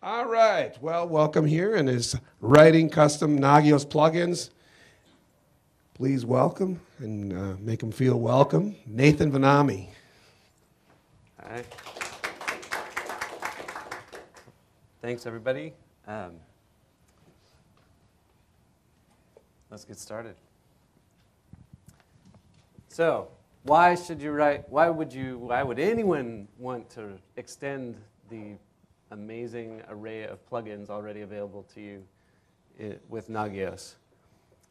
All right, well, welcome here and is writing custom Nagios plugins. Please welcome and make them feel welcome, Nathan Vonnahme. Hi. Thanks, everybody. Let's get started. So, why would anyone want to extend the amazing array of plugins already available to you with Nagios?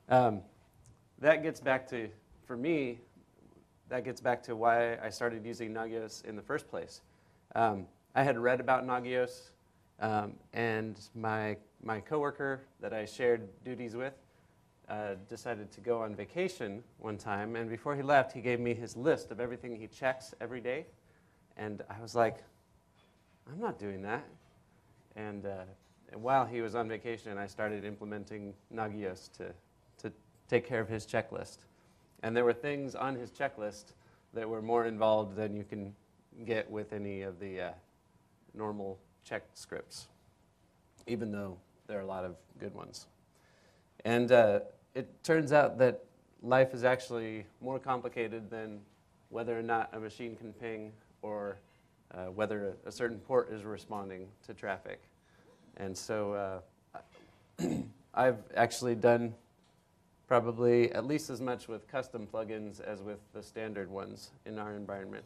That gets back to, for me, that gets back to why I started using Nagios in the first place. I had read about Nagios, and my coworker that I shared duties with decided to go on vacation one time, and before he left, he gave me his list of everything he checks every day, and I was like, I'm not doing that. And while he was on vacation, I started implementing Nagios to take care of his checklist. And there were things on his checklist that were more involved than you can get with any of the normal check scripts, even though there are a lot of good ones. And it turns out that life is actually more complicated than whether or not a machine can ping or whether a certain port is responding to traffic. And so I've actually done probably at least as much with custom plugins as with the standard ones in our environment.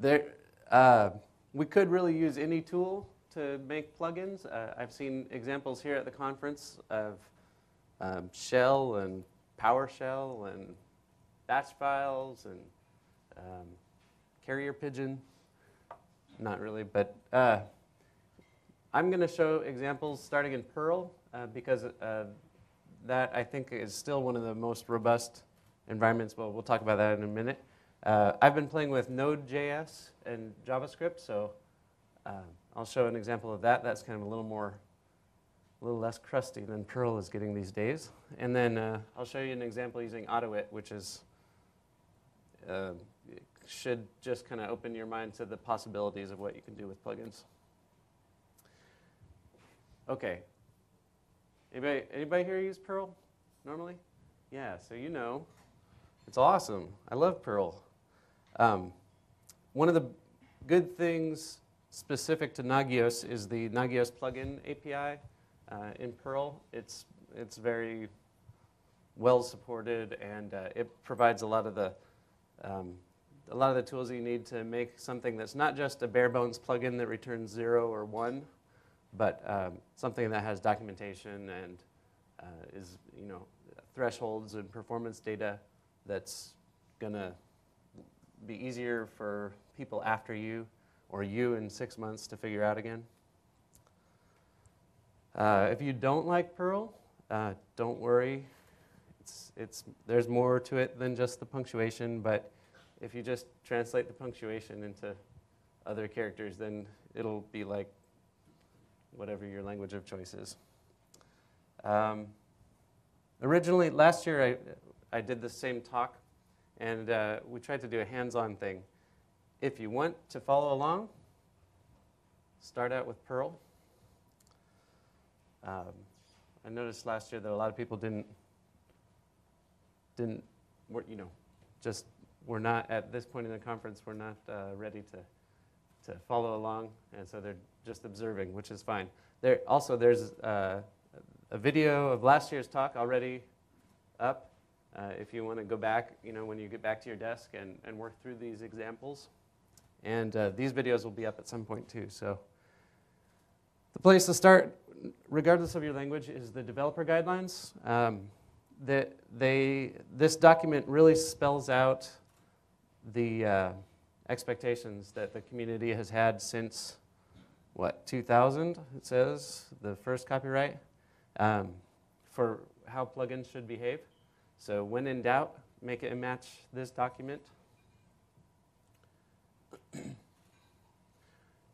We could really use any tool to make plugins. I've seen examples here at the conference of Shell and PowerShell and batch files and carrier pigeon. Not really, but I'm going to show examples starting in Perl because that I think is still one of the most robust environments. Well, we'll talk about that in a minute. I've been playing with Node.js and JavaScript, so I'll show an example of that. That's kind of a little less crusty than Perl is getting these days. And then I'll show you an example using Autoit, which is should just kind of open your mind to the possibilities of what you can do with plugins. Okay. Anybody here use Perl normally? Yeah, so you know. It's awesome. I love Perl. One of the good things specific to Nagios is the Nagios plugin API in Perl. It's very well supported, and it provides a lot of the tools that you need to make something that's not just a bare bones plugin that returns 0 or 1, but something that has documentation and is thresholds and performance data that's going to be easier for people after you or you in 6 months to figure out again. If you don't like Perl, don't worry. There's more to it than just the punctuation, but if you just translate the punctuation into other characters, then it'll be like whatever your language of choice is. Originally, last year, I did the same talk, and we tried to do a hands-on thing. If you want to follow along, start out with Perl. I noticed last year that a lot of people we're not, at this point in the conference, we're not ready to follow along, and so they're just observing, which is fine. There's a video of last year's talk already up if you want to go back, when you get back to your desk and work through these examples. And these videos will be up at some point too. So the place to start, regardless of your language, is the developer guidelines. This document really spells out the expectations that the community has had since, 2000, it says, the first copyright, for how plugins should behave. So when in doubt, make it match this document. And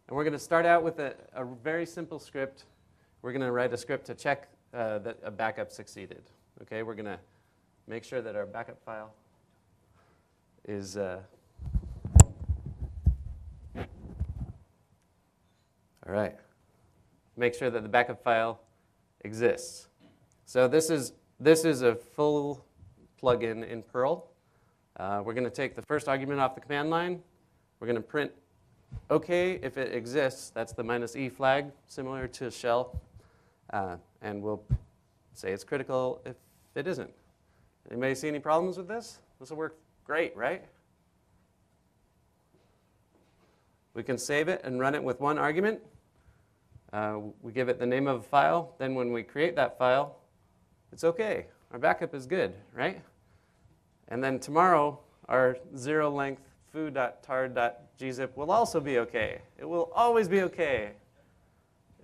we're going to start out with a very simple script. We're going to write a script to check that a backup succeeded. Okay, we're going to make sure that our backup file is All right. Make sure that the backup file exists. So this is a full plugin in Perl. We're going to take the first argument off the command line. We're going to print OK if it exists. That's the -e flag, similar to shell. And we'll say it's critical if it isn't. Anybody see any problems with this? This will work great, right? We can save it and run it with one argument. We give it the name of a file. Then when we create that file, it's OK. Our backup is good, right? And then tomorrow, our zero-length foo.tar.gzip will also be OK. It will always be OK.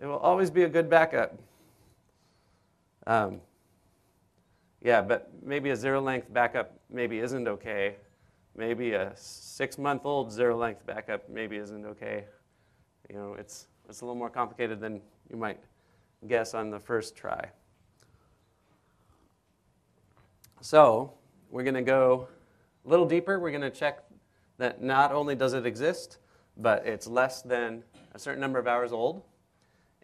It will always be a good backup. Yeah, but maybe a zero-length backup maybe isn't OK. Maybe a 6-month-old zero-length backup maybe isn't OK. You know, it's a little more complicated than you might guess on the first try. So we're going to go a little deeper. We're going to check that not only does it exist, but it's less than a certain number of hours old,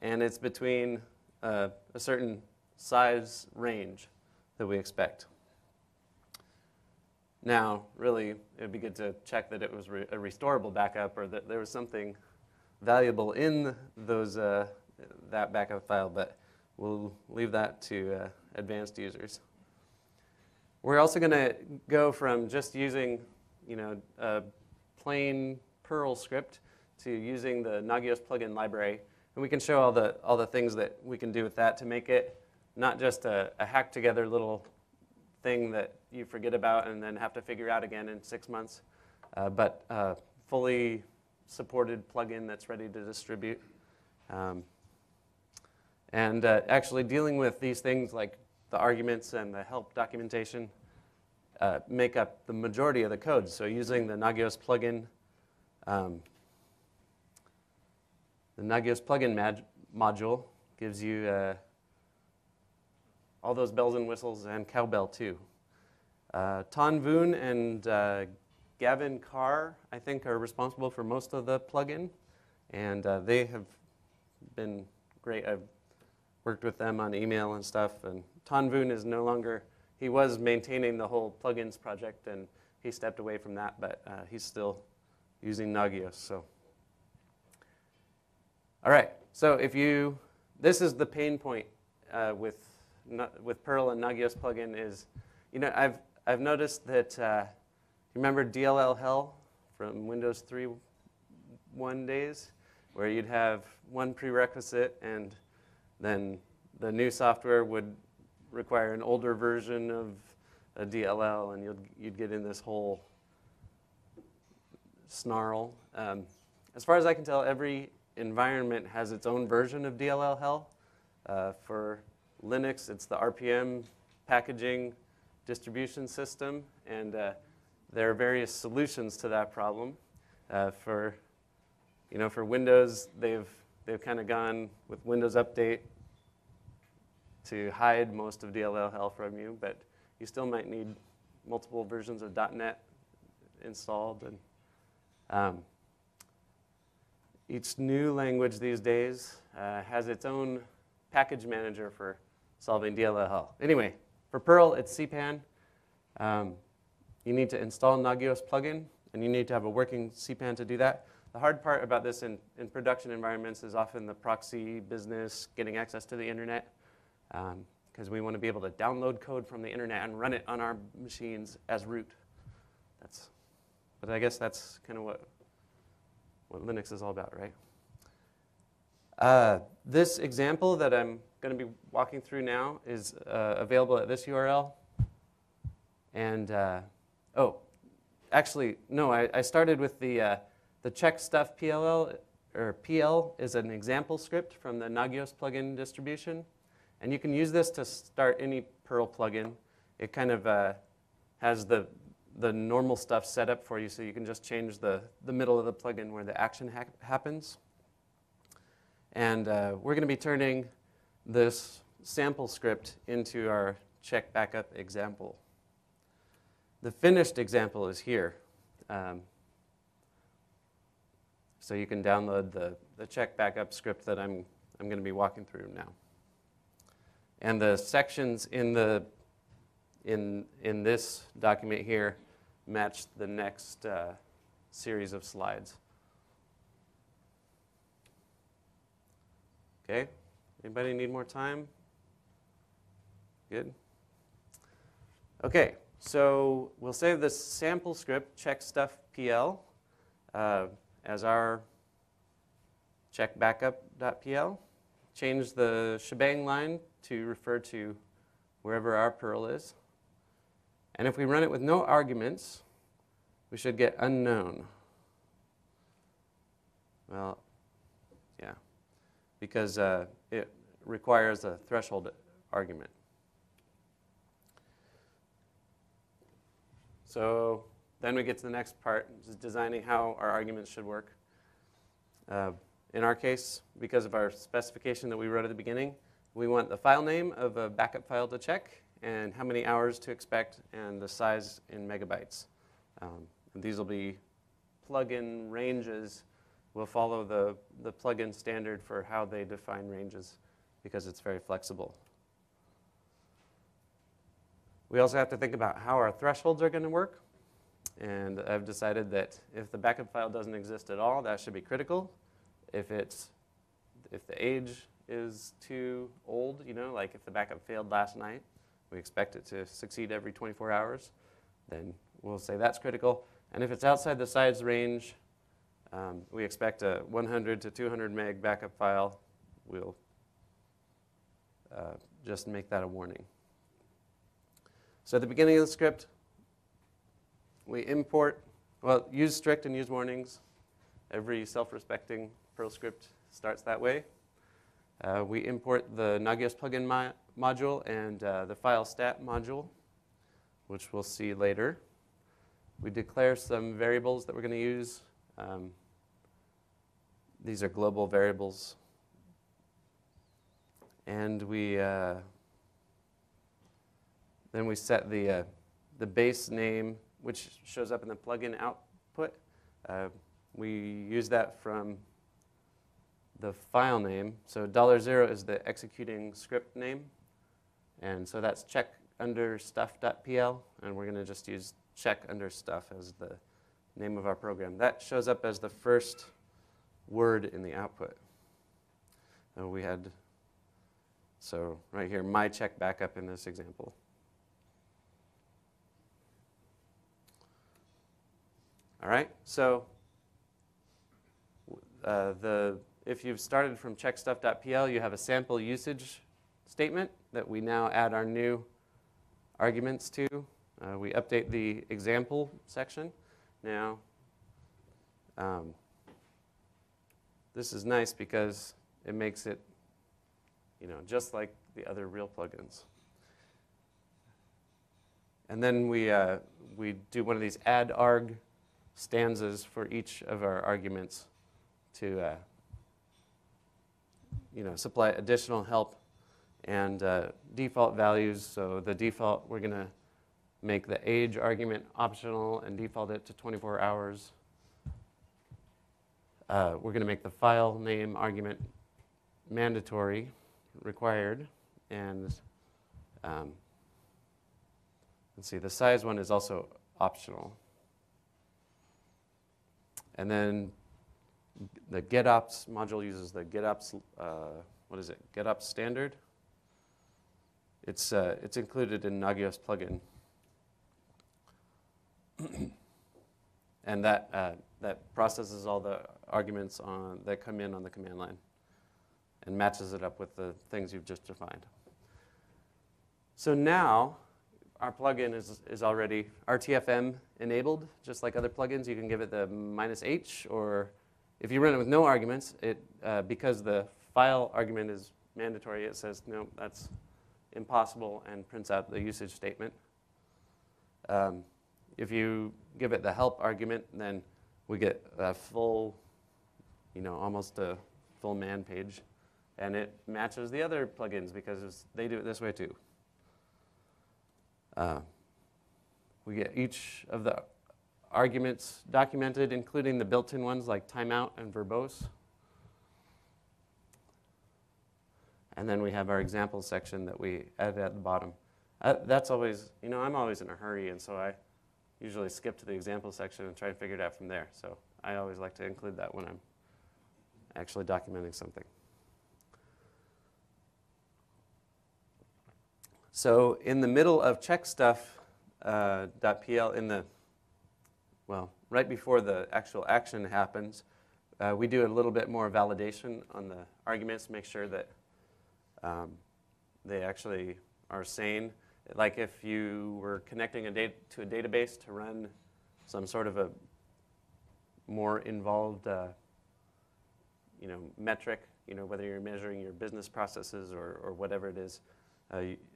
and it's between a certain size range that we expect. Now, really, it would be good to check that it was a restorable backup or that there was something valuable in those, that backup file, but we'll leave that to advanced users. We're also going to go from just using, a plain Perl script to using the Nagios plugin library, and we can show all the things that we can do with that to make it not just a hacked together little thing that you forget about and then have to figure out again in 6 months, but a fully supported plugin that's ready to distribute. And actually dealing with these things like the arguments and the help documentation make up the majority of the code. So using the Nagios plugin, module gives you all those bells and whistles and cowbell too. Ton Voon and Gavin Carr, I think, are responsible for most of the plugin, and they have been great. I've worked with them on email and stuff, and Ton Voon is no longer, he was maintaining the whole plugins project, and he stepped away from that, but he's still using Nagios. So, all right, so this is the pain point with Perl and Nagios plugin is, I've noticed that, remember DLL hell from Windows 3.1 days, where you'd have one prerequisite and then the new software would require an older version of a DLL, and you'd get in this whole snarl. As far as I can tell, every environment has its own version of DLL hell. For Linux, it's the RPM packaging distribution system, and there are various solutions to that problem. For Windows, they've kind of gone with Windows Update to hide most of DLL hell from you, but you still might need multiple versions of .NET installed. And each new language these days has its own package manager for solving DLL hell. Anyway, for Perl, it's cpan. You need to install Nagios plugin, and you need to have a working cpan to do that. The hard part about this in production environments is often the proxy business, getting access to the internet, because we want to be able to download code from the internet and run it on our machines as root. But I guess that's kind of what Linux is all about, right? This example that I'm going to be walking through now is available at this URL. And, actually, no, I started with the check stuff PLL, or PL is an example script from the Nagios plugin distribution. And you can use this to start any Perl plugin. It kind of has the normal stuff set up for you, so you can just change the middle of the plugin where the action happens. And we're going to be turning this sample script into our check backup example. The finished example is here. So you can download the check backup script that I'm going to be walking through now. And the sections in this document here match the next series of slides. Okay, anybody need more time? Good. Okay, so we'll save this sample script, checkstuffpl, as our checkbackup.pl. Change the shebang line to refer to wherever our Perl is. And if we run it with no arguments, we should get unknown. Well, yeah, because it requires a threshold argument. So then we get to the next part, which is designing how our arguments should work. In our case, because of our specification that we wrote at the beginning, we want the file name of a backup file to check, and how many hours to expect, and the size in megabytes. And these will be plugin ranges. We'll follow the plugin standard for how they define ranges, because it's very flexible. We also have to think about how our thresholds are going to work. And I've decided that if the backup file doesn't exist at all, that should be critical. If the age is too old, like if the backup failed last night, we expect it to succeed every 24 hours, then we'll say that's critical. And if it's outside the size range, we expect a 100 to 200 meg backup file. We'll just make that a warning. So at the beginning of the script, we import, use strict and use warnings. Every self-respecting Perl script starts that way. We import the Nagios plugin module and the file stat module, which we'll see later. We declare some variables that we're going to use. These are global variables. And then we set the base name, which shows up in the plugin output. We use that from the file name. So $0 is the executing script name. And so that's check_stuff.pl. And we're going to just use check_stuff as the name of our program. That shows up as the first word in the output. So right here, my check backup in this example. All right, so if you've started from checkstuff.pl, you have a sample usage statement that we now add our new arguments to. We update the example section. Now, this is nice because it makes it, just like the other real plugins. And then we do one of these add arg stanzas for each of our arguments to supply additional help and default values. So the default, we're going to make the age argument optional and default it to 24 hours. We're going to make the file name argument mandatory, required, and let's see, the size one is also optional. And then the GetOps module uses the GetOps, GetOps standard. It's included in Nagios plugin. And that processes all the arguments that come in on the command line and matches it up with the things you've just defined. So now our plugin is already RTFM enabled, just like other plugins. You can give it the -H, or if you run it with no arguments, because the file argument is mandatory, it says, no, that's impossible, and prints out the usage statement. If you give it the help argument, then we get a full, almost a full man page. And it matches the other plugins because they do it this way too. We get each of the arguments documented, including the built-in ones like timeout and verbose. And then we have our example section that we added at the bottom. That's always, I'm always in a hurry, and so I usually skip to the example section and try and figure it out from there. So I always like to include that when I'm actually documenting something. So in the middle of check stuff .pl, right before the actual action happens, we do a little bit more validation on the arguments to make sure that they actually are sane. Like if you were connecting to a database to run some sort of a more involved metric, whether you're measuring your business processes or whatever it is,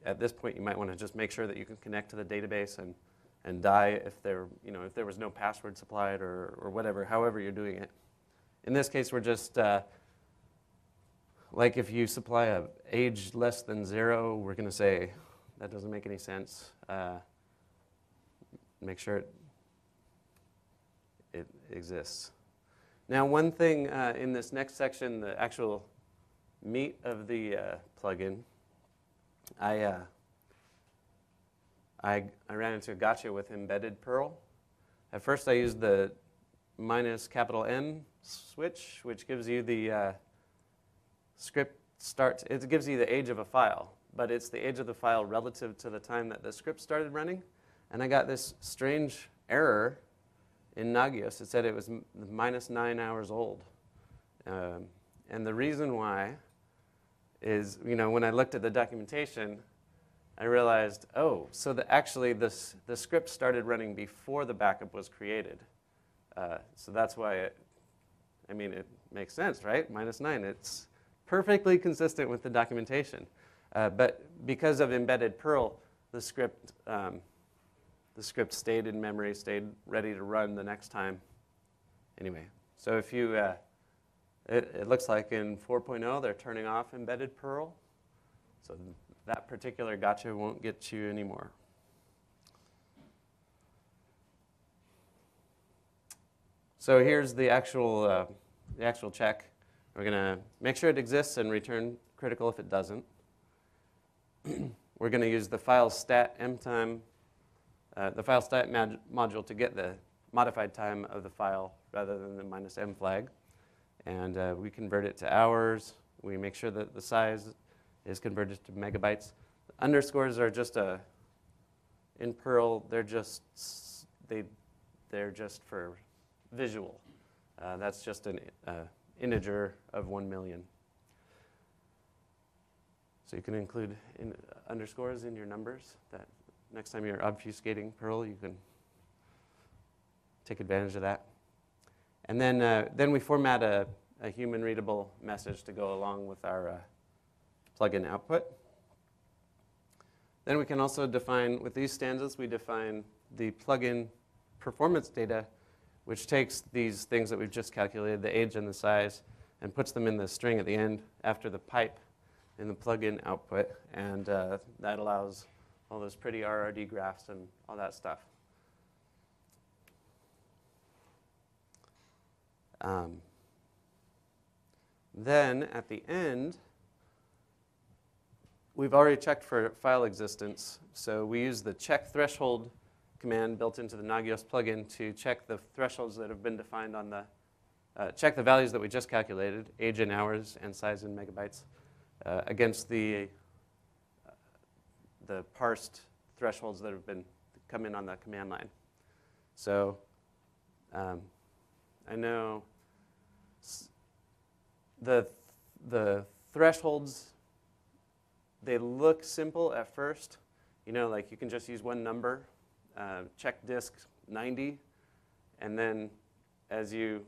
at this point you might want to just make sure that you can connect to the database and die if there was no password supplied or whatever, however you're doing it. In this case, we're just like if you supply an age less than 0, we're going to say that doesn't make any sense. Make sure it exists. Now, one thing in this next section, the actual meat of the plugin, I ran into a gotcha with embedded Perl. At first, I used the -M switch, which gives you the script starts. It gives you the age of a file, but it's the age of the file relative to the time that the script started running. And I got this strange error in Nagios. It said it was -9 hours old. And the reason why is, when I looked at the documentation, I realized, so actually the script started running before the backup was created. So that's why it makes sense, right? -9, it's perfectly consistent with the documentation. But because of embedded Perl, the script stayed in memory, stayed ready to run the next time. Anyway, so if you, it looks like in 4.0 they're turning off embedded Perl. So that particular gotcha won't get you anymore. So here's the actual check. We're going to make sure it exists and return critical if it doesn't. We're going to use the file stat mtime, the file stat module to get the modified time of the file rather than the -m flag. And we convert it to hours. We make sure that the size is converted to megabytes. The underscores are just in Perl, they're just for visual. That's just an integer of 1 million. So you can include underscores in your numbers. That next time you're obfuscating Perl, you can take advantage of that. And then we format a human-readable message to go along with our plugin output. Then we can also define, with these stanzas, we define the plugin performance data, which takes these things that we've just calculated, the age and the size, and puts them in the string at the end after the pipe in the plugin output. And that allows all those pretty RRD graphs and all that stuff. Then at the end, we've already checked for file existence. So we use the check threshold command built into the Nagios plugin to check the thresholds that have been defined on the, check the values that we just calculated, age in hours and size in megabytes, against the parsed thresholds that have been come in on the command line. So I know the thresholds, they look simple at first. Like you can just use one number, check disk 90, and then as you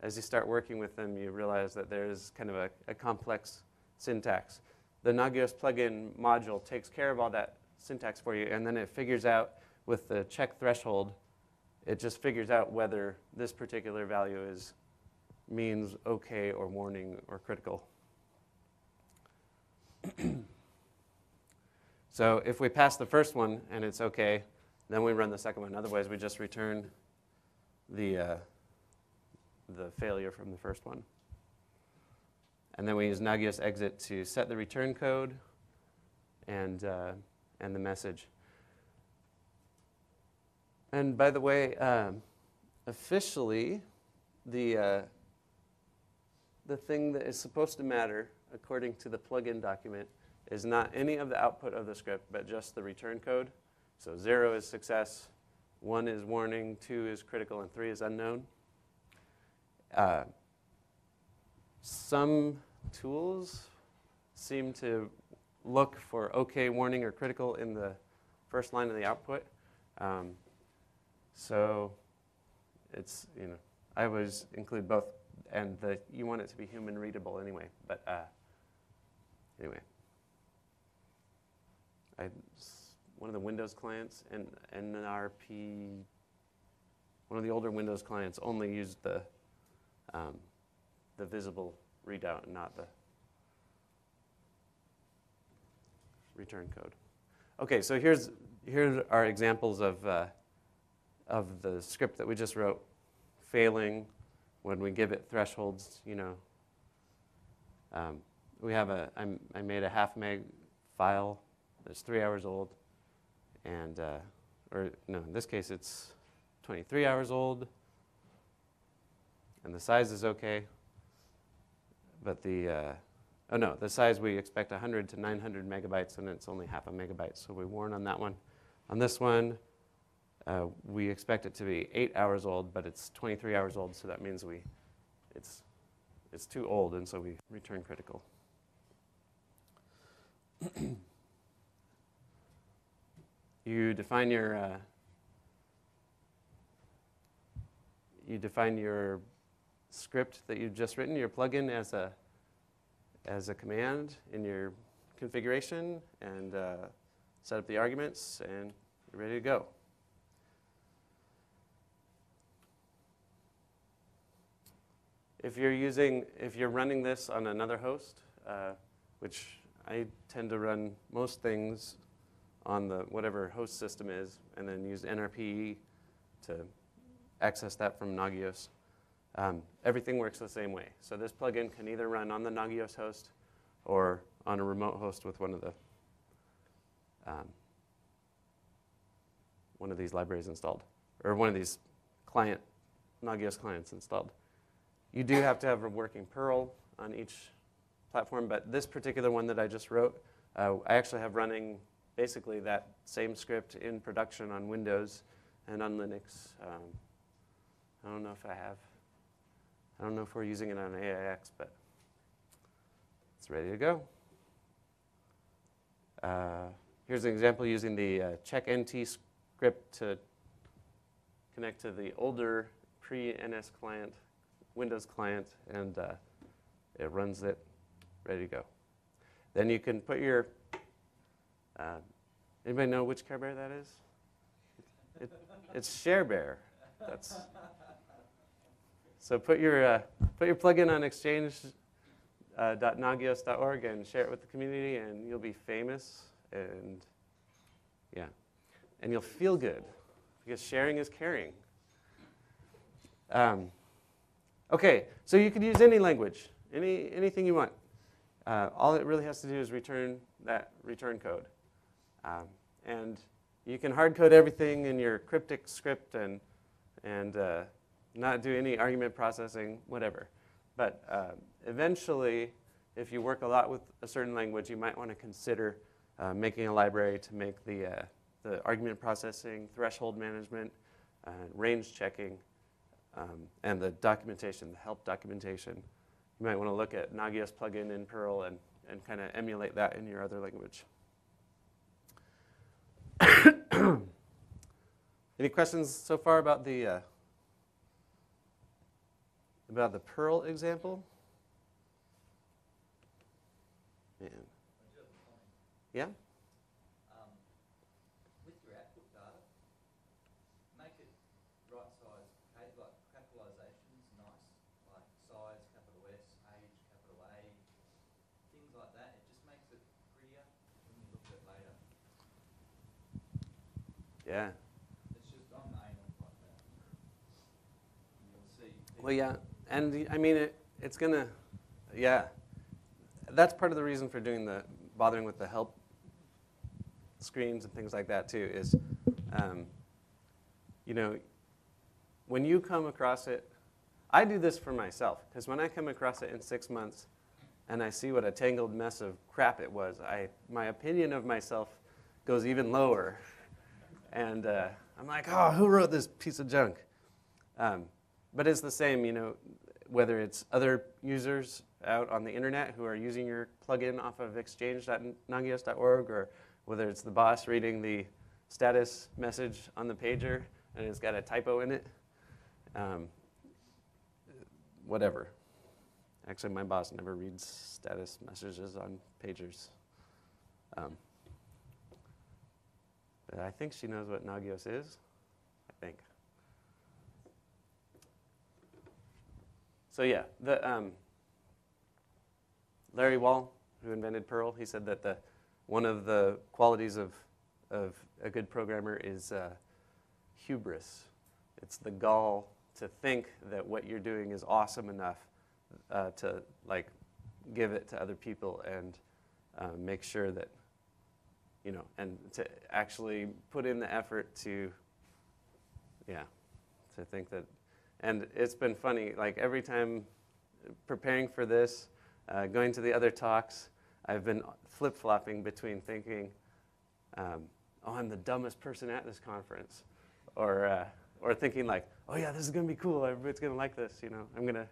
start working with them, you realize that there's kind of a complex syntax. The Nagios plugin module takes care of all that syntax for you, and then it figures out with the check threshold, it just figures out whether this particular value means okay or warning or critical. So if we pass the first one and it's okay, then we run the second one. Otherwise, we just return the failure from the first one. And then we use Nagios exit to set the return code and the message. And by the way, officially, the thing that is supposed to matter, according to the plugin document, is not any of the output of the script, but just the return code. So 0 is success, 1 is warning, 2 is critical, and 3 is unknown. Some tools seem to look for OK, warning, or critical in the first line of the output. So it's, I always include both, and you want it to be human readable anyway. But anyway, one of the Windows clients, and NRP, one of the older Windows clients only used the visible readout and not the return code. Okay, so here are examples of the script that we just wrote failing when we give it thresholds. We have I made a half meg file that's 3 hours old, and or no, in this case it's 23 hours old, and the size is okay. But the size we expect 100 to 900 megabytes, and it's only half a megabyte, so we warn on that one. On this one, we expect it to be 8 hours old, but it's 23 hours old, so that means it's too old, and so we return critical. You define your script that you've just written, your plugin, as a command in your configuration, and set up the arguments, and you're ready to go. If you're running this on another host, which I tend to run most things on the whatever host system is, and then use NRP to access that from Nagios. Everything works the same way. So this plugin can either run on the Nagios host or on a remote host with one of these libraries installed, or one of these Nagios clients installed. You do have to have a working Perl on each platform, but this particular one that I just wrote, I actually have running basically that same script in production on Windows and on Linux. I don't know if I have. I don't know if we're using it on AIX, but it's ready to go. Here's an example using the check-nt script to connect to the older pre-NS client, Windows client, and it runs it, ready to go. Then you can put your, anybody know which Care Bear that is? It's Share Bear. So put your plugin on exchange.nagios.org and share it with the community, and you'll be famous, and yeah, and you'll feel good because sharing is caring. Okay, so you could use any language, anything you want. All it really has to do is return that return code, and you can hard code everything in your cryptic script and not do any argument processing, whatever. But eventually, if you work a lot with a certain language, you might want to consider making a library to make the argument processing, threshold management, range checking, and the documentation, the help documentation. You might want to look at Nagios plugin in Perl and kind of emulate that in your other language. Any questions so far about the Perl example? Yeah. Yeah? With your output data, make it right size, like capitalizations, nice, like size, capital S, age, capital A, things like that. It just makes it prettier when you look at it later. Yeah. It's just, I'm anal like that. Well, yeah, and I mean, it's gonna, yeah. That's part of the reason for bothering with the help screens and things like that too, is, you know, when you come across it, I do this for myself, because when I come across it in 6 months and I see what a tangled mess of crap it was, my opinion of myself goes even lower. And I'm like, oh, who wrote this piece of junk? But it's the same, you know, whether it's other users out on the internet who are using your plugin off of exchange.nagios.org, or whether it's the boss reading the status message on the pager and it's got a typo in it. Whatever. Actually, my boss never reads status messages on pagers. But I think she knows what Nagios is, I think. So yeah, Larry Wall, who invented Perl, he said that one of the qualities of a good programmer is hubris. It's the gall to think that what you're doing is awesome enough to like give it to other people and make sure that, you know, and to actually put in the effort to think that. And it's been funny, like every time preparing for this, going to the other talks, I've been flip-flopping between thinking, oh, I'm the dumbest person at this conference, or thinking like, oh yeah, this is going to be cool, everybody's going to like this, you know, I'm going to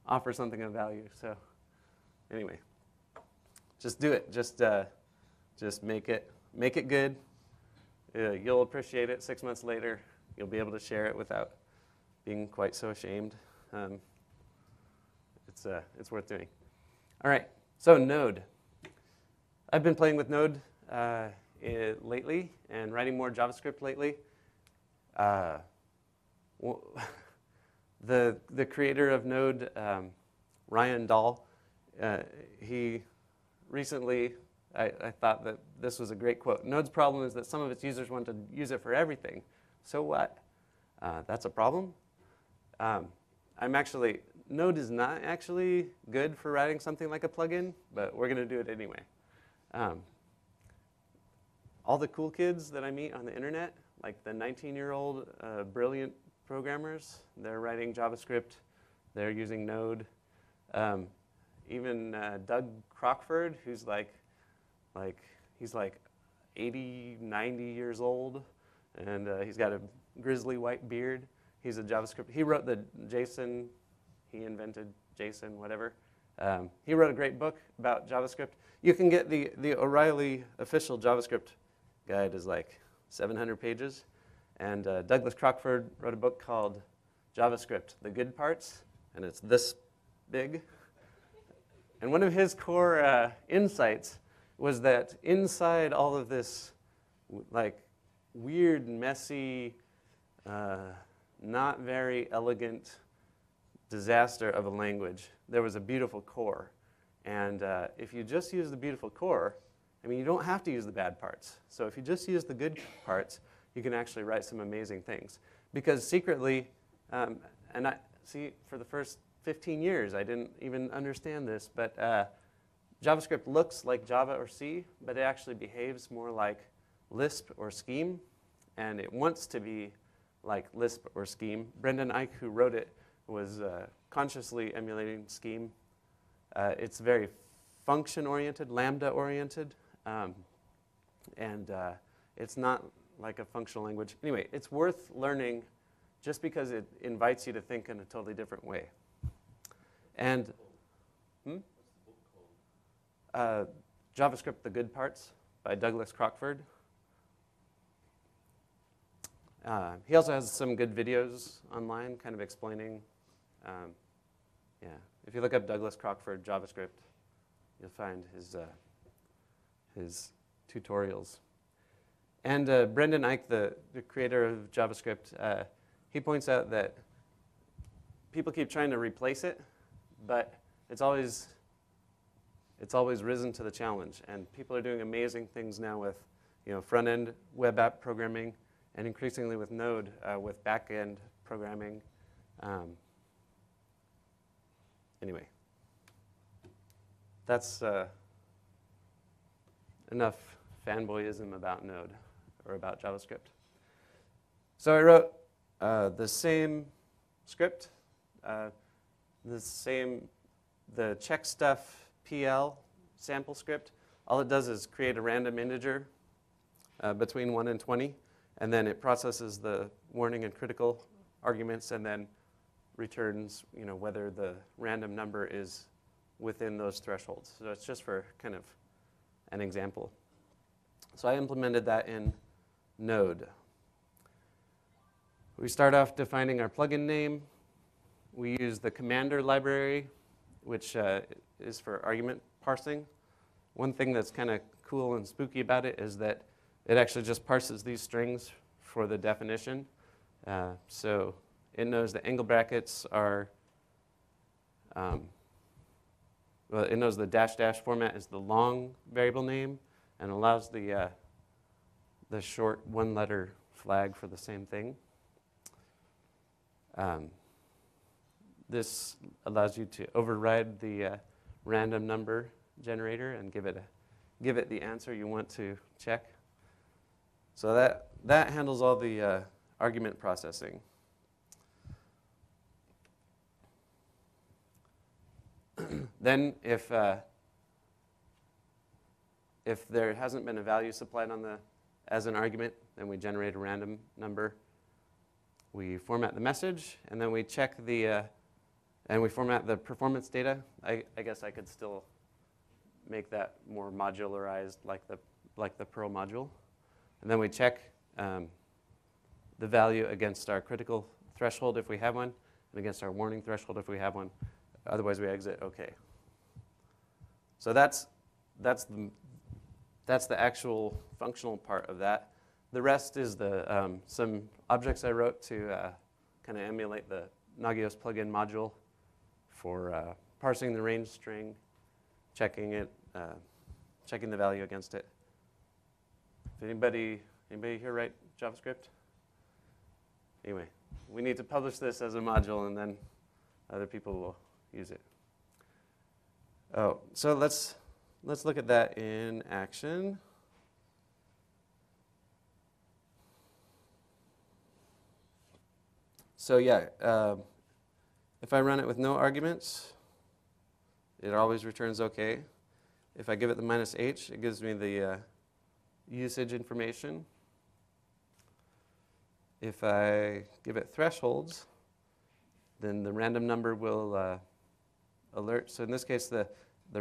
offer something of value. So anyway, just do it. Just make it good. You'll appreciate it 6 months later. You'll be able to share it without being quite so ashamed. It's worth doing. All right, so Node. I've been playing with Node lately and writing more JavaScript lately. The creator of Node, Ryan Dahl, he recently, I thought that this was a great quote. Node's problem is that some of its users want to use it for everything. So what? That's a problem. Node is not actually good for writing something like a plugin, but we're going to do it anyway. All the cool kids that I meet on the internet, like the 19-year-old brilliant programmers, they're writing JavaScript, they're using Node. Even Doug Crockford, who's he's like 80, 90 years old, and he's got a grizzly white beard. He's a JavaScript. He wrote the JSON. He invented JSON, whatever. He wrote a great book about JavaScript. You can get the O'Reilly official JavaScript guide is like 700 pages. And Douglas Crockford wrote a book called JavaScript, The Good Parts, and it's this big. And one of his core insights was that inside all of this like weird, messy, not very elegant disaster of a language, there was a beautiful core. And if you just use the beautiful core, I mean, you don't have to use the bad parts. So if you just use the good parts, you can actually write some amazing things. Because secretly, and I see for the first 15 years, I didn't even understand this, but JavaScript looks like Java or C, but it actually behaves more like Lisp or Scheme, and it wants to be like Lisp or Scheme. Brendan Eich, who wrote it, was consciously emulating Scheme. It's very function-oriented, lambda-oriented, and it's not like a functional language. Anyway, it's worth learning just because it invites you to think in a totally different way. And What's the book called? JavaScript, The Good Parts by Douglas Crockford. He also has some good videos online kind of explaining. If you look up Douglas Crockford JavaScript, you'll find his tutorials. And Brendan Eich, the creator of JavaScript, he points out that people keep trying to replace it, but it's always risen to the challenge. And people are doing amazing things now with front-end web app programming, and increasingly with Node, with back-end programming. Anyway, that's enough fanboyism about Node or about JavaScript. So I wrote the same script, the check stuff PL sample script. All it does is create a random integer between 1 and 20, and then it processes the warning and critical arguments and then returns, whether the random number is within those thresholds. So it's just for kind of an example. So I implemented that in Node. We start off defining our plugin name. We use the commander library, which is for argument parsing. One thing that's kind of cool and spooky about it is that it actually just parses these strings for the definition. So it knows the angle brackets are, it knows the -- format is the long variable name and allows the short one-letter flag for the same thing. This allows you to override the random number generator and give it the answer you want to check. So that handles all the argument processing. Then if there hasn't been a value supplied as an argument, then we generate a random number. We format the message, and then we check and we format the performance data. I guess I could still make that more modularized, like the Perl module. And then we check the value against our critical threshold if we have one, and against our warning threshold if we have one. Otherwise, we exit OK. So that's the actual functional part of that. The rest is some objects I wrote to kind of emulate the Nagios plugin module for parsing the range string, checking the value against it. If anybody here write JavaScript? Anyway, we need to publish this as a module, and then other people will use it. Oh, so let's look at that in action. So yeah, if I run it with no arguments, it always returns OK. If I give it the -h, it gives me the usage information. If I give it thresholds, then the random number will alert. So in this case, the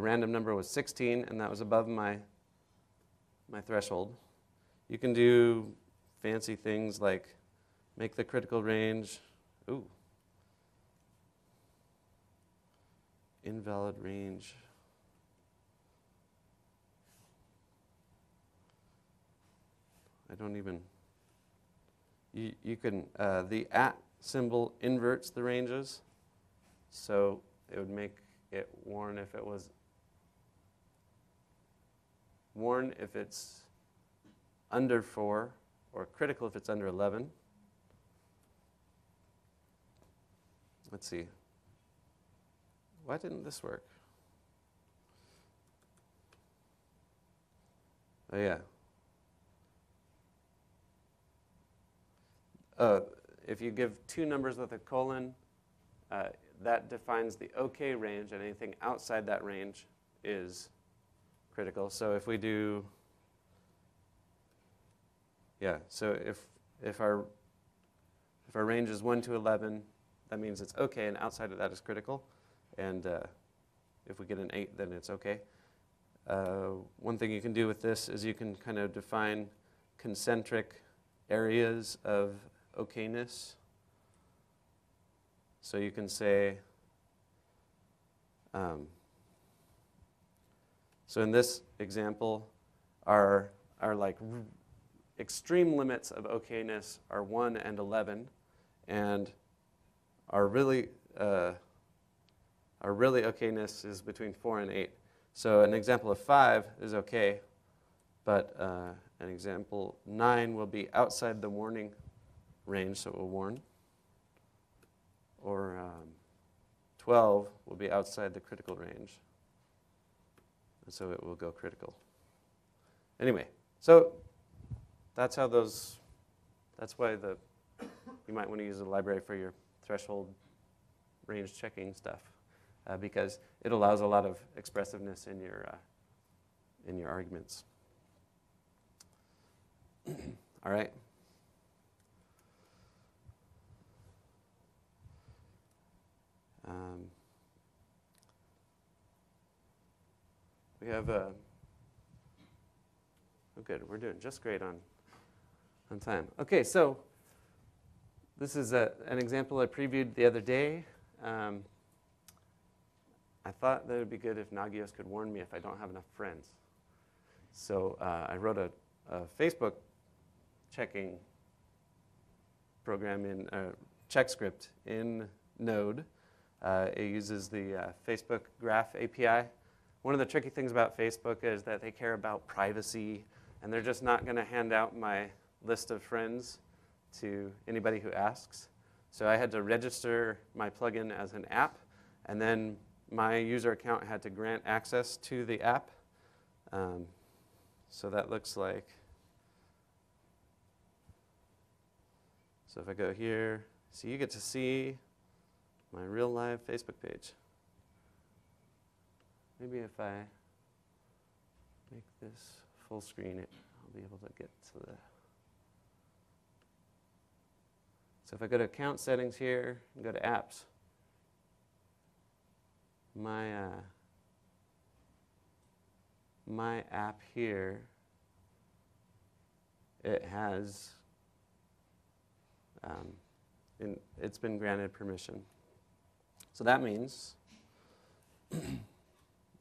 random number was 16, and that was above my threshold. You can do fancy things like make the critical range. Ooh. Invalid range. I don't even. You can, the @ symbol inverts the ranges. So it would make it warn if it was warn if it's under 4, or critical if it's under 11. Let's see. Why didn't this work? Oh, yeah. If you give two numbers with a colon, that defines the OK range, and anything outside that range is critical. So if we do, yeah, so if our range is 1 to 11, that means it's OK, and outside of that is critical. And if we get an 8, then it's OK. One thing you can do with this is you can kind of define concentric areas of okayness. So you can say, so in this example, our like extreme limits of okayness are 1 and 11, and our really okayness is between 4 and 8. So an example of 5 is OK, but an example 9 will be outside the warning range, so it will warn. Or 12 will be outside the critical range. And so it will go critical. Anyway, so that's how those, that's why you might want to use a library for your threshold range checking stuff, because it allows a lot of expressiveness in your arguments. All right. We have oh good, we're doing just great on time. Okay, so this is an example I previewed the other day. I thought that it would be good if Nagios could warn me if I don't have enough friends. So I wrote a Facebook checking program in check script in Node. It uses the Facebook Graph API. One of the tricky things about Facebook is that they care about privacy, and they're just not going to hand out my list of friends to anybody who asks. So I had to register my plugin as an app, and then my user account had to grant access to the app. So that looks like, so if I go here, so you get to see my real live Facebook page. Maybe if I make this full screen, I'll be able to get to the. So if I go to account settings here and go to apps, my app here, it has, it's been granted permission. So that means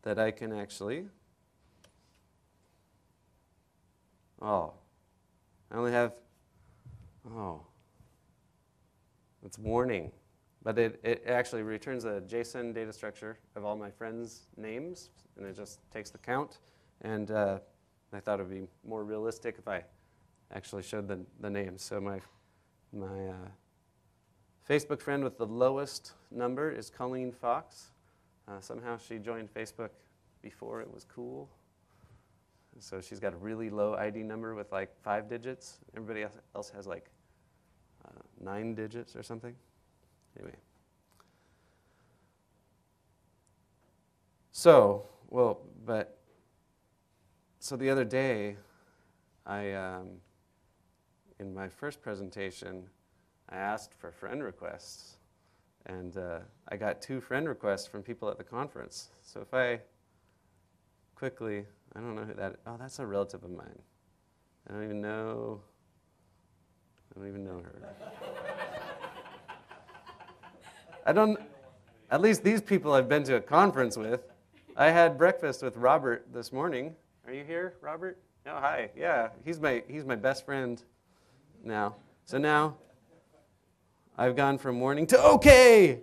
that I can actually, I only have, it's warning. But it actually returns a JSON data structure of all my friends' names, and it just takes the count. And I thought it would be more realistic if I actually showed the names. So my Facebook friend with the lowest number is Colleen Fox. Somehow she joined Facebook before it was cool. So she's got a really low ID number with like 5 digits. Everybody else has like 9 digits or something. Anyway. So the other day, in my first presentation, I asked for friend requests, and I got 2 friend requests from people at the conference. So if I quickly, I don't know who that is. Oh, that's a relative of mine. I don't even know her. At least these people I've been to a conference with. I had breakfast with Robert this morning. Are you here, Robert? Oh, hi. Yeah, he's my best friend now. So now I've gone from warning to okay.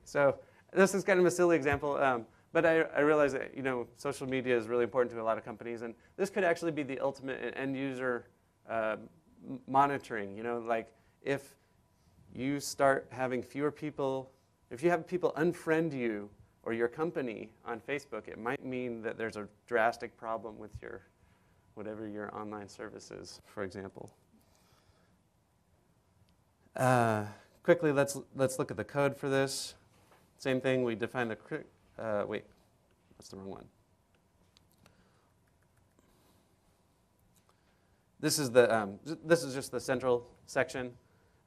So this is kind of a silly example, but I realize that social media is really important to a lot of companies, and this could actually be the ultimate end user monitoring. Like if you start having fewer people, if you have people unfriend you or your company on Facebook, it might mean that there's a drastic problem with whatever your online service is, for example. Quickly, let's look at the code for this. Same thing, we define the, wait, that's the wrong one. This is just the central section.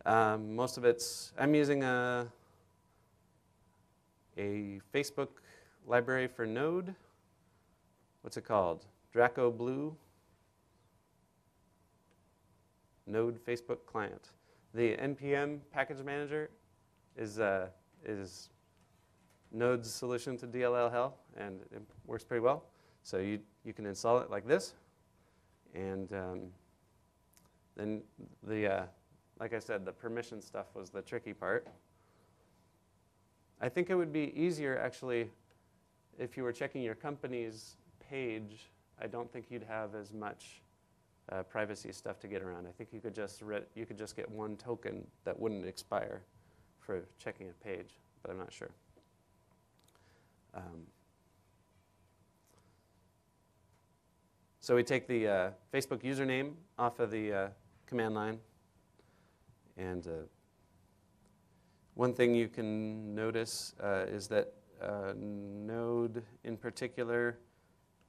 Most of it's, I'm using a Facebook library for Node. What's it called? Draco Blue. Node Facebook client. The NPM package manager is Node's solution to DLL hell, and it works pretty well. So you can install it like this, and then like I said, the permission stuff was the tricky part. I think it would be easier, actually, if you were checking your company's page. I don't think you'd have as much privacy stuff to get around. I think you could just get one token that wouldn't expire for checking a page, but I'm not sure. So we take the Facebook username off of the command line. And one thing you can notice is that Node in particular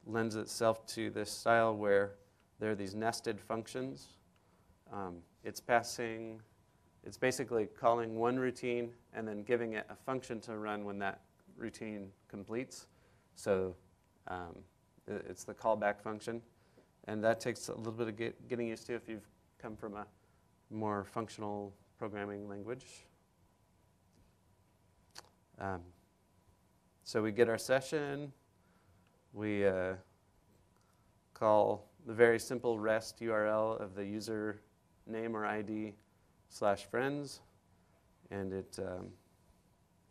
lends itself to this style where there are these nested functions. It's basically calling one routine and then giving it a function to run when that routine completes. So it's the callback function. And that takes a little bit of getting used to if you've come from a more functional programming language. So we get our session. We call the very simple REST URL of the user name or ID /friends. And it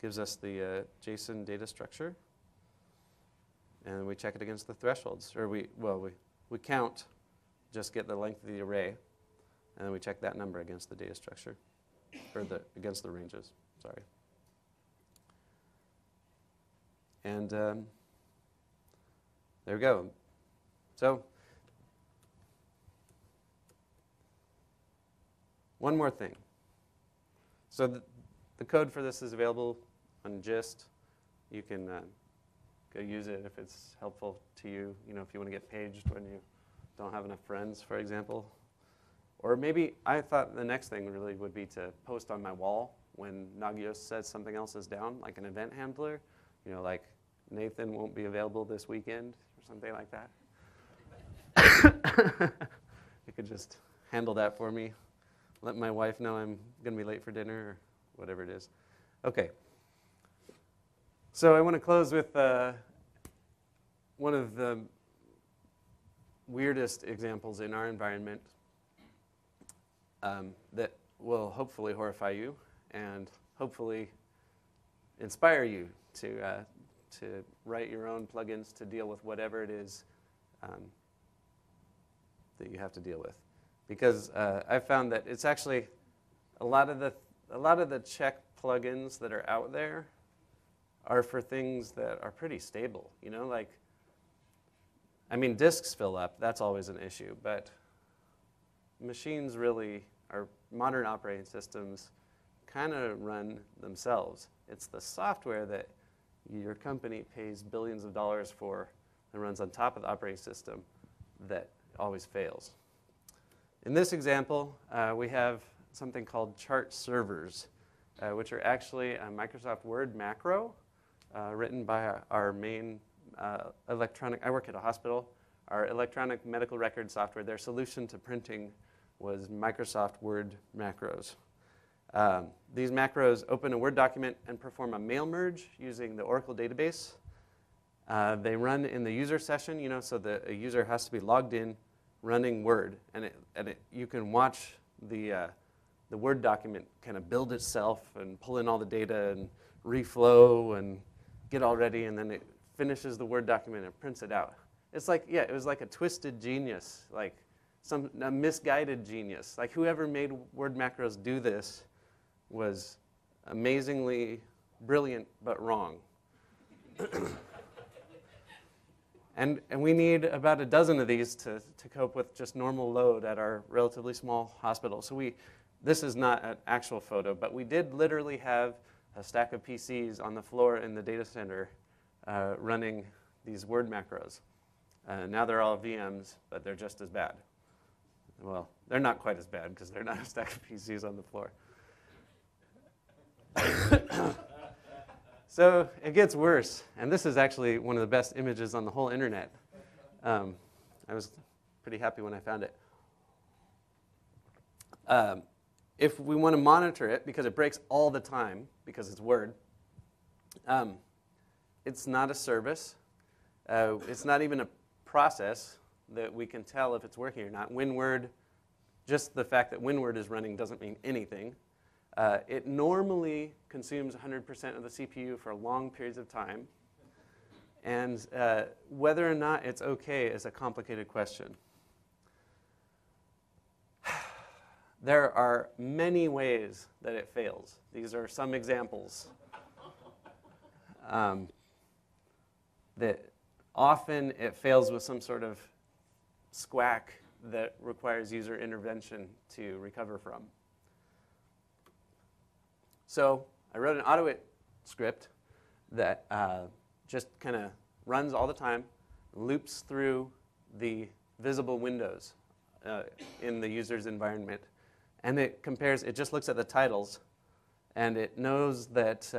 gives us the JSON data structure. And we check it against the thresholds. Or we count, just get the length of the array. And then we check that number against the data structure, or against the ranges, sorry. And there we go. So one more thing. So the code for this is available on Gist. You can go use it if it's helpful to you. You know, if you want to get paged when you don't have enough friends, for example. Or maybe I thought the next thing really would be to post on my wall when Nagios says something else is down, like an event handler. You know, like Nathan won't be available this weekend or something like that. You could just handle that for me. Let my wife know I'm going to be late for dinner or whatever it is. Okay. So I want to close with one of the weirdest examples in our environment that will hopefully horrify you and hopefully inspire you to write your own plugins to deal with whatever it is that you have to deal with. Because I've found that it's actually a lot of the check plugins that are out there are for things that are pretty stable. You know, like, I mean, disks fill up. That's always an issue. But machines really, or modern operating systems, kind of run themselves. It's the software that your company pays billions of dollars for and runs on top of the operating system that always fails. In this example, we have something called chart servers, which are actually a Microsoft Word macro written by our main electronic, I work at a hospital, our electronic medical record software. Their solution to printing was Microsoft Word macros. These macros open a Word document and perform a mail merge using the Oracle database. They run in the user session, you know, so a user has to be logged in running Word, and you can watch the Word document kind of build itself and pull in all the data and reflow and get all ready, and then it finishes the Word document and prints it out. It's like, yeah, it was like a twisted genius, like a misguided genius. Like whoever made Word macros do this was amazingly brilliant but wrong. And we need about a dozen of these to cope with just normal load at our relatively small hospital. So this is not an actual photo, but we did literally have a stack of PCs on the floor in the data center running these Word macros. Now they're all VMs, but they're just as bad. Well, they're not quite as bad because they're not a stack of PCs on the floor. So it gets worse, and this is actually one of the best images on the whole internet. I was pretty happy when I found it. If we want to monitor it, because it breaks all the time, because it's Word, it's not a service. It's not even a process that we can tell if it's working or not. WinWord, just the fact that WinWord is running doesn't mean anything. It normally consumes 100% of the CPU for long periods of time. And whether or not it's okay is a complicated question. there are many ways that it fails. These are some examples. That often it fails with some sort of squack that requires user intervention to recover from. So I wrote an AutoIt script that just kind of runs all the time, loops through the visible windows in the user's environment. And it compares, it just looks at the titles, and it knows that,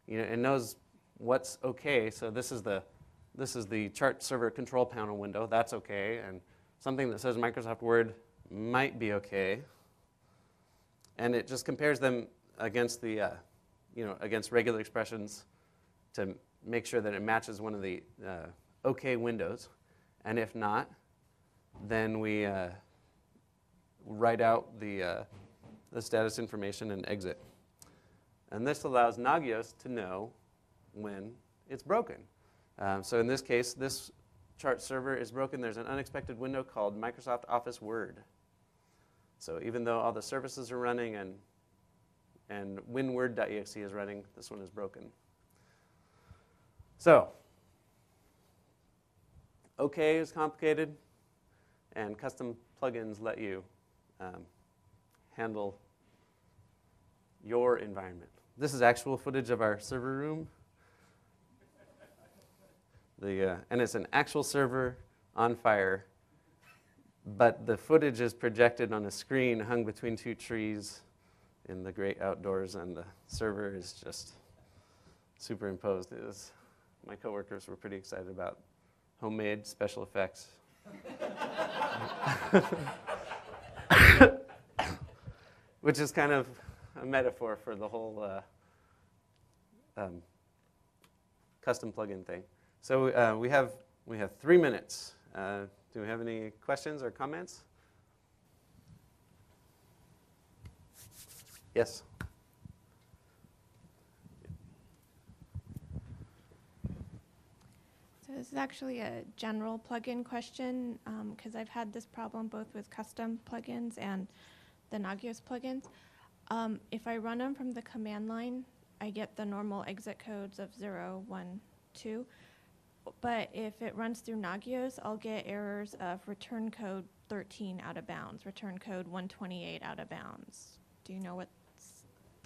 it knows what's okay. So this is the chart server control panel window. That's okay. And something that says Microsoft Word might be okay. And it just compares them against the, against regular expressions to make sure that it matches one of the okay windows. And if not, then we write out the status information and exit. And this allows Nagios to know when it's broken. So in this case, this chart server is broken. There's an unexpected window called Microsoft Office Word. So even though all the services are running and winword.exe is running, this one is broken. So OK is complicated, and custom plugins let you handle your environment. This is actual footage of our server room. And it's an actual server on fire, but the footage is projected on a screen hung between two trees in the great outdoors, and the server is just superimposed. My coworkers were pretty excited about homemade special effects. Which is kind of a metaphor for the whole custom plugin thing. So we have 3 minutes. Do we have any questions or comments? Yes. So this is actually a general plugin question, because I've had this problem both with custom plugins and the Nagios plugins. If I run them from the command line, I get the normal exit codes of 0, 1, 2. But if it runs through Nagios, I'll get errors of return code 13 out of bounds, return code 128 out of bounds. Do you know what's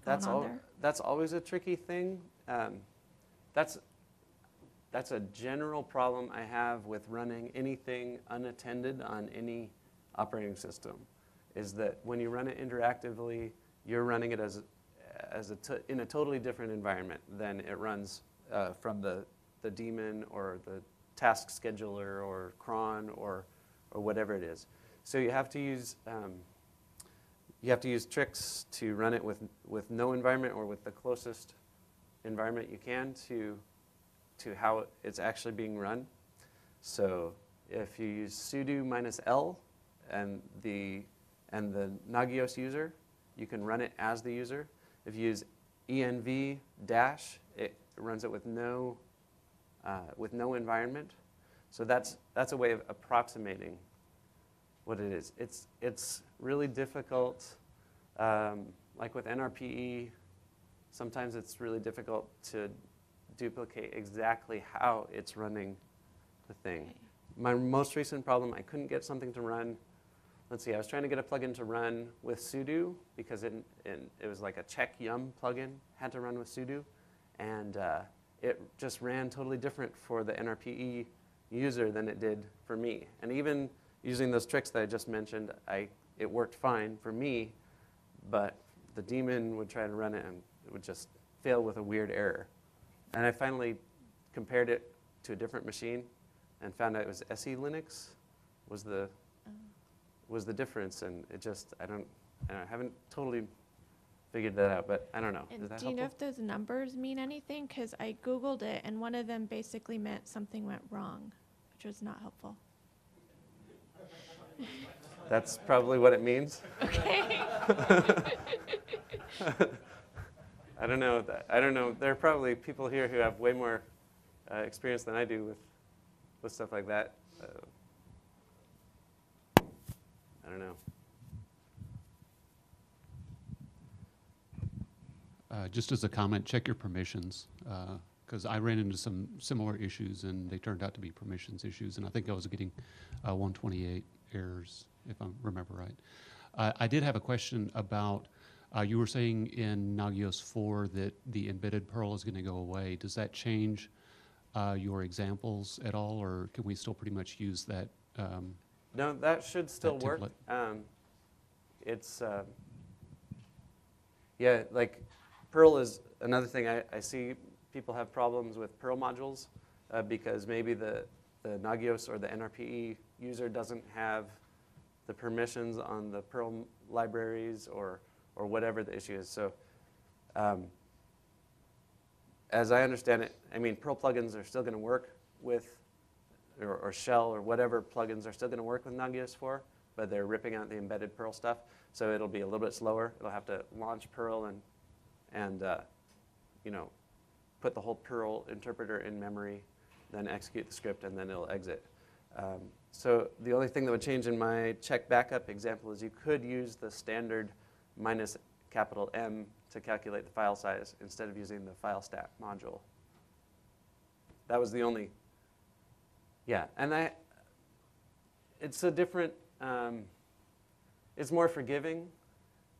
going on there? That's always a tricky thing. That's a general problem I have with running anything unattended on any operating system, is that when you run it interactively, you're running it in a totally different environment than it runs from the daemon or the task scheduler or cron or whatever it is. So you have to use tricks to run it with no environment or with the closest environment you can to how it's actually being run. So if you use sudo -l and the Nagios user, you can run it as the user. If you use env dash, it runs it with no environment. So that's a way of approximating what it is. It's really difficult. Like with NRPE, sometimes it's really difficult to duplicate exactly how it's running the thing. Okay. My most recent problem, I couldn't get something to run. Let's see, I was trying to get a plugin to run with sudo because it was like a check yum plugin, had to run with sudo. And it just ran totally different for the NRPE user than it did for me. And even using those tricks that I just mentioned, it worked fine for me, but the daemon would try to run it and it would just fail with a weird error. And I finally compared it to a different machine and found out it was SE Linux was the difference. And it just, I haven't totally figured that out, but I don't know. And Is that do you know helpful? if those numbers mean anything? Because I Googled it, and one of them basically meant something went wrong, which was not helpful. That's probably what it means. Okay. I don't know. There are probably people here who have way more experience than I do with stuff like that. I don't know. Just as a comment, check your permissions, because I ran into some similar issues, and they turned out to be permissions issues, and I think I was getting 128 errors, if I remember right. I did have a question about, you were saying in Nagios 4 that the embedded Perl is going to go away. Does that change your examples at all, or can we still pretty much use that? No, that should still that work. template? It's, yeah, like Perl is another thing. I see people have problems with Perl modules because maybe the Nagios or the NRPE user doesn't have the permissions on the Perl libraries or whatever the issue is. So as I understand it, I mean, Perl plugins are still going to work with, or Shell or whatever plugins are still going to work with Nagios 4, but they're ripping out the embedded Perl stuff. So it'll be a little bit slower. It'll have to launch Perl and you know, put the whole Perl interpreter in memory, then execute the script, and then it'll exit. So the only thing that would change in my check backup example is you could use the standard minus capital M to calculate the file size instead of using the file stat module. That was the only, yeah. And it's a different, it's more forgiving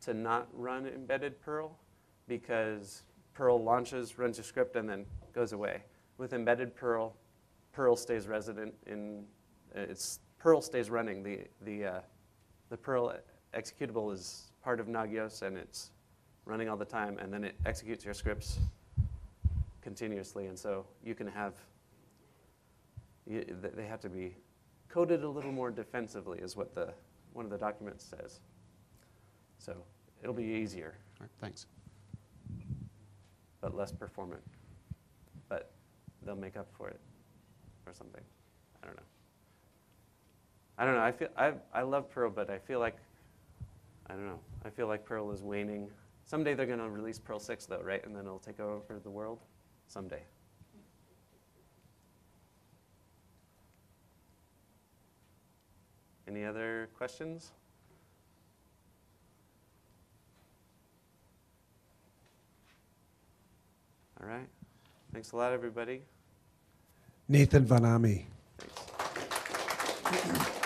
to not run embedded Perl because Perl launches, runs your script, and then goes away. With embedded Perl, Perl stays resident in, Perl stays running. The Perl executable is part of Nagios, and it's running all the time, and then it executes your scripts continuously. And so you can have, they have to be coded a little more defensively is what one of the documents says. So it'll be easier. All right, thanks. But less performant. But they'll make up for it or something. I don't know. I don't know. I love Perl, but I feel like, I don't know. I feel like Perl is waning. Someday they're going to release Perl 6, though, right? And then it'll take over the world. Someday. Any other questions? All right. Thanks a lot, everybody. Nathan Vonnahme. Thanks.